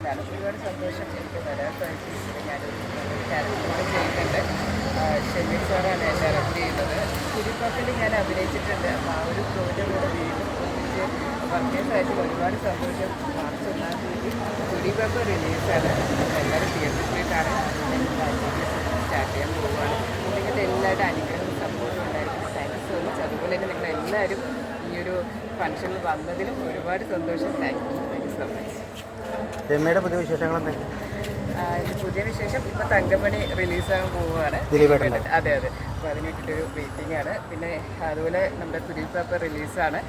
ഒരുപാട് സന്തോഷം എനിക്ക് വരാൻ സാധിച്ചിരിക്കുന്നത്. ഞാനൊരു ക്യാരക്ടറുമായി ചെയ്യുന്നുണ്ട്. ഷെമീർ സാറാണ് ഡയറക്റ്റ് ചെയ്യുന്നത്. കുരിപ്പാക്കിൽ ഞാൻ അഭിനയിച്ചിട്ടുണ്ട്. അപ്പോൾ ആ ഒരു പ്രോഗ്രാമിലൂടെ വീണ്ടും ഒന്നിച്ച് വർക്ക് ചെയ്യാൻ സാധിച്ചത് ഒരുപാട് സന്തോഷം. മാർച്ച് 1-ാം തീയതി കുരിപ്പാക്ക് റിലീസാണ്. എല്ലാവരും തിയേറ്ററിൽ കാണാൻ സ്റ്റാർട്ട് ചെയ്യാൻ പോവുകയാണ്. നിങ്ങളുടെ എല്ലാവരുടെ അനുഗ്രഹവും സപ്പോർട്ടും ഉണ്ടായിരിക്കും. Thank you so much. അതുപോലെ തന്നെ നിങ്ങളെല്ലാവരും ഈ ഒരു ഫംഗ്ഷനിൽ വന്നതിലും ഒരുപാട് സന്തോഷം. Thank you so much. രമ്യയുടെ പുതിയ വിശേഷങ്ങൾ പുതിയ വിശേഷം ഇപ്പോൾ തങ്കമണി റിലീസാകാൻ പോവുകയാണ്. അതെ അതെ. അപ്പോൾ അതിനായിട്ടൊരു വെയിറ്റിംഗ് ആണ്. പിന്നെ അതുപോലെ നമ്മുടെ കുരിപ്പാപ്പ റിലീസാണ്.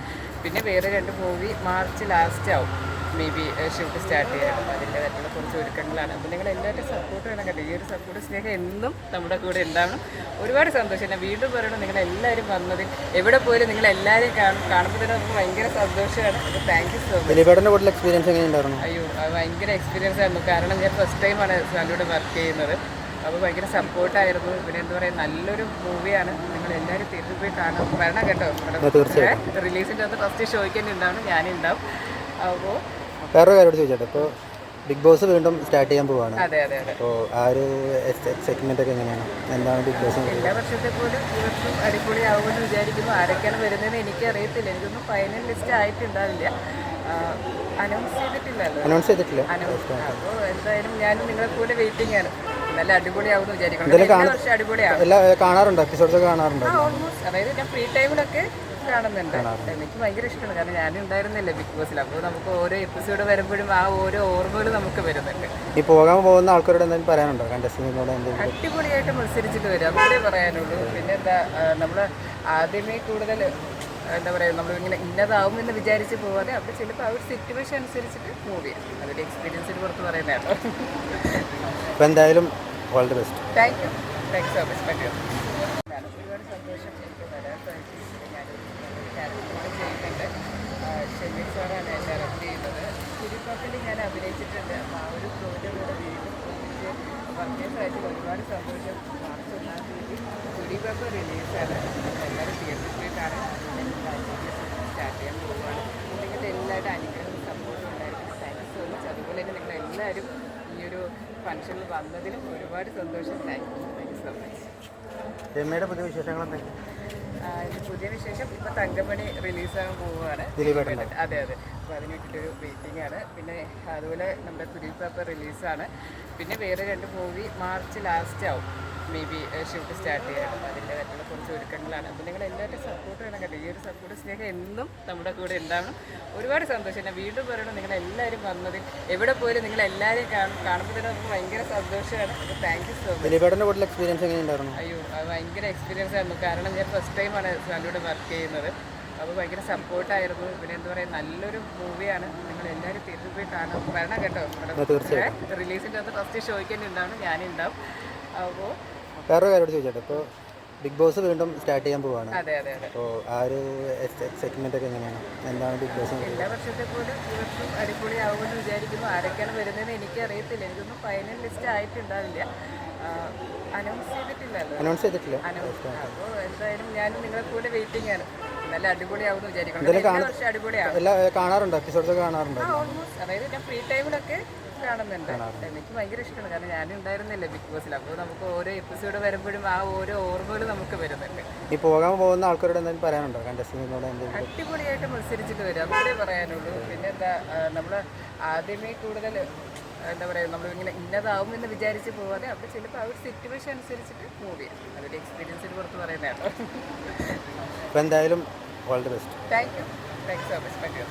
പിന്നെ വേറെ 2 മൂവി മാർച്ച് ലാസ്റ്റ് ആവും മേ ബി ഷൂട്ട് സ്റ്റാർട്ട് ചെയ്യണം. അതിൻ്റെതായിട്ടുള്ള കുറച്ച് ഒരുക്കങ്ങളാണ്. അപ്പോൾ നിങ്ങൾ എല്ലാവരുടെ സപ്പോർട്ട് വേണം കേട്ടോ. ഈ ഒരു സപ്പോർട്ട് സ്നേഹം എന്നും നമ്മുടെ കൂടെ ഉണ്ടാവണം. ഒരുപാട് സന്തോഷം. ഞാൻ വീണ്ടും പറയണം, നിങ്ങളെല്ലാവരും വന്നതിൽ എവിടെ പോയാലും നിങ്ങളെല്ലാവരും കാണുമ്പോൾ തന്നെ നമുക്ക് ഭയങ്കര സന്തോഷമാണ്. അപ്പോൾ thank you so much. Experience എങ്ങനെയുണ്ടായിരുന്നു? അയ്യോ, അത് ഭയങ്കര എക്സ്പീരിയൻസ് ആയിരുന്നു. കാരണം ഞാൻ ഫസ്റ്റ് ടൈമാണ് സാലിലൂടെ വർക്ക് ചെയ്യുന്നത്. അപ്പോൾ ഭയങ്കര സപ്പോർട്ടായിരുന്നു. പിന്നെ എന്താ പറയുക, നല്ലൊരു മൂവിയാണ്. നിങ്ങളെല്ലാവരും തിയേറ്ററിൽ പോയി വരണം കേട്ടോ. റിലീസിൻ്റെ അകത്ത് ഫസ്റ്റ് ഷോയ്ക്ക് തന്നെ ഉണ്ടാവണം, ഞാനുണ്ടാവും. അപ്പോൾ വേറൊരു കാര്യം ചോദിച്ചോട്ടെ, ഇപ്പോൾ ബിഗ് ബോസ് വീണ്ടും സ്റ്റാർട്ട് ചെയ്യാൻ പോവാണ്. അതെ അതെ അതെ. അപ്പോൾ ആ ഒരു സെഗ്മെൻ്റ് ഒക്കെ എങ്ങനെയാണ്? എന്താണ് ബിഗ് ബോസ്? എല്ലാ വർഷത്തെ പോലും ഈ വർഷം അടിപൊളിയാവുമെന്ന് വിചാരിക്കുന്നു. ആരൊക്കെയാണ് വരുന്നതെന്ന് എനിക്കറിയത്തില്ല. എനിക്കൊന്നും ഫൈനൽ ലിസ്റ്റ് ആയിട്ടുണ്ടാവില്ല. അനൗൺസ് ചെയ്തിട്ടില്ല. അപ്പോൾ എന്തായാലും ഞാനും നിങ്ങളെ പോലെ വെയിറ്റിംഗ് ആണ്. നല്ല അടിപൊളിയാവുമെന്ന് വിചാരിക്കണം. എല്ലാ വർഷം അടിപൊളിയാവും. കാണാറുണ്ടോ? എപ്പിസോഡ്സ് കാണാറുണ്ടോ? ഓൾമോസ്റ്റ്. അതായത് ഞാൻ ഫ്രീ ടൈമിലൊക്കെ കാണുന്നുണ്ട്. എനിക്ക് ഭയങ്കര ഇഷ്ടമാണ്. കാരണം ഞാനും ഉണ്ടായിരുന്നില്ല ബിഗ് ബോസിൽ. അപ്പോൾ നമുക്ക് ഓരോ എപ്പിസോഡ് വരുമ്പോഴും ആ ഓരോ ഓർമ്മകൾ നമുക്ക് വരുന്നുണ്ട്. ഈ പോകുന്ന ആൾക്കാരോട് എന്തെങ്കിലും പറയാനുണ്ടോ? കണ്ടസ്റ്റന്റിനോട് എന്തെങ്കിലും? അടിപൊളിയായിട്ട് മത്സരിച്ചിട്ട് വരും, അതേ പറയാനുള്ളൂ. പിന്നെ എന്താ, നമ്മൾ ആദ്യമേ കൂടുതൽ എന്താ പറയുക, നമ്മളിങ്ങനെ ഇന്നതാവുമെന്ന് വിചാരിച്ച് പോകാതെ അവിടെ ചിലപ്പോൾ ആ ഒരു സിറ്റുവേഷൻ അനുസരിച്ചിട്ട് മൂവ് ചെയ്യാം. അതൊരു എക്സ്പീരിയൻസിന് പുറത്ത് പറയുന്ന കേട്ടോ. അപ്പോൾ എന്തായാലും all the best. Thank you so much. പറ്റിയോ? ഒരുപാട് സന്തോഷം എനിക്ക് വരാൻ സാധിച്ചിരിക്കുന്നത്. ഞാനൊരു ക്യാരക്ടറുമായി ചെയ്യുന്നുണ്ട്. ഷെമീർ സാറാണ് ഡയറക്റ്റ് ചെയ്യുന്നത്. കുരിപ്പാക്കിൽ ഞാൻ അഭിനയിച്ചിട്ടുണ്ട്. അപ്പോൾ ആ ഒരു പ്രോഗ്രാമിലൂടെ വീണ്ടും ഒന്നിച്ച് വർക്ക് ചെയ്യാൻ സാധിച്ചത് ഒരുപാട് സന്തോഷം. മാർച്ച് 1-ാം തീയതി കുരിപ്പാക്ക് റിലീസാണ്. എല്ലാവരും തിയേറ്ററിൽ കാണാൻ സ്റ്റാർട്ട് ചെയ്യാൻ പോവുകയാണ്. നിങ്ങളുടെ എല്ലാവരുടെ അനുഗ്രഹവും സപ്പോർട്ടും ഉണ്ടായിരിക്കും. Thank you so much. അതുപോലെ തന്നെ നിങ്ങളെല്ലാവരും ഈ ഒരു ഫംഗ്ഷനിൽ വന്നതിലും ഒരുപാട് സന്തോഷം. Thank you so much. രമ്യയുടെ പുതിയ വിശേഷങ്ങൾ പുതിയ വിശേഷം ഇപ്പോൾ തങ്കമണി റിലീസാകാൻ പോവുകയാണ്. അതെ അതെ. അപ്പോൾ അതിനായിട്ടൊരു വെയിറ്റിംഗ് ആണ്. പിന്നെ അതുപോലെ നമ്മുടെ കുരിപ്പാപ്പ റിലീസാണ്. പിന്നെ വേറെ 2 മൂവി മാർച്ച് ലാസ്റ്റ് ആവും മേ ബി ഷൂട്ട് സ്റ്റാർട്ട് ചെയ്യണം. അതിൻ്റെതായിട്ടുള്ള കുറച്ച് ഒരുക്കങ്ങളാണ്. അപ്പോൾ നിങ്ങളെല്ലാവരുടെ സപ്പോർട്ട് വേണം കേട്ടോ. ഈ ഒരു സപ്പോർട്ട് സ്നേഹം എന്നും നമ്മുടെ കൂടെ ഉണ്ടാവണം. ഒരുപാട് സന്തോഷം. ഞാൻ വീണ്ടും പറയണം, നിങ്ങളെല്ലാവരും വന്നതിൽ എവിടെ പോയാലും നിങ്ങളെല്ലാവരും കാണുമ്പോൾ തന്നെ നമുക്ക് ഭയങ്കര സന്തോഷമാണ്. അപ്പോൾ thank you so much. Experience എങ്ങനെയുണ്ടായിരുന്നു? അയ്യോ, അത് ഭയങ്കര എക്സ്പീരിയൻസ് ആയിരുന്നു. കാരണം ഞാൻ ഫസ്റ്റ് ടൈമാണ് സാലിലൂടെ വർക്ക് ചെയ്യുന്നത്. അപ്പോൾ ഭയങ്കര സപ്പോർട്ടായിരുന്നു. പിന്നെ എന്താ പറയുക, നല്ലൊരു മൂവിയാണ്. നിങ്ങളെല്ലാവരും തിയേറ്ററിൽ പോയി വരണം കേട്ടോ. റിലീസിൻ്റെ അകത്ത് ഫസ്റ്റ് ഷോയ്ക്ക് തന്നെ ഉണ്ടാവണം, ഞാനുണ്ടാവും. അപ്പോൾ വേറൊരു കാര്യം ചോദിച്ചോട്ടെ, ഇപ്പോൾ ബിഗ് ബോസ് വീണ്ടും സ്റ്റാർട്ട് ചെയ്യാൻ പോവാണ്. അതെ അതെ അതെ. അപ്പോൾ ആ ഒരു സെഗ്മെൻ്റ് ഒക്കെ എങ്ങനെയാണ്? എന്താണ് ബിഗ് ബോസ്? എല്ലാ വർഷത്തെ പോലും ഈ വർഷം അടിപൊളിയാവുമെന്ന് വിചാരിക്കുന്നു. ആരൊക്കെയാണ് വരുന്നതെന്ന് എനിക്കറിയത്തില്ല. എനിക്കൊന്നും ഫൈനൽ ലിസ്റ്റ് ആയിട്ടുണ്ടാവില്ല. അനൗൺസ് ചെയ്തിട്ടില്ല. അപ്പോൾ എന്തായാലും ഞാനും നിങ്ങളെ പോലെ വെയിറ്റിംഗ് ആണ്. നല്ല അടിപൊളിയാവുമെന്ന് വിചാരിക്കണം. എല്ലാ വർഷം അടിപൊളിയാവും. കാണാറുണ്ടോ? എപ്പിസോഡ്സ് കാണാറുണ്ടോ? ഓൾമോസ്റ്റ്. അതായത് ഞാൻ ഫ്രീ ടൈമിലൊക്കെ കാണുന്നുണ്ട്. എനിക്ക് ഭയങ്കര ഇഷ്ടമാണ്. കാരണം ഞാനും ഉണ്ടായിരുന്നില്ല ബിഗ് ബോസിൽ. അപ്പോൾ നമുക്ക് ഓരോ എപ്പിസോഡ് വരുമ്പോഴും ആ ഓരോ ഓർമ്മകൾ നമുക്ക് വരുന്നുണ്ട്. ഈ പോകുന്ന ആൾക്കാരോട് എന്തെങ്കിലും പറയാനുണ്ടോ? കണ്ടസ്റ്റന്റിനോട് എന്തെങ്കിലും? അടിപൊളിയായിട്ട് മത്സരിച്ചിട്ട് വരും, അതേ പറയാനുള്ളൂ. പിന്നെ എന്താ, നമ്മൾ ആദ്യമേ കൂടുതൽ എന്താ പറയുക, നമ്മളിങ്ങനെ ഇന്നതാവുമെന്ന് വിചാരിച്ച് പോകാതെ അവിടെ ചിലപ്പോൾ ആ ഒരു സിറ്റുവേഷൻ അനുസരിച്ചിട്ട് മൂവ് ചെയ്യാം. അതൊരു എക്സ്പീരിയൻസിന് പുറത്ത് പറയുന്ന കേട്ടോ. അപ്പോൾ എന്തായാലും all the best. Thank you so much. പറ്റിയോ?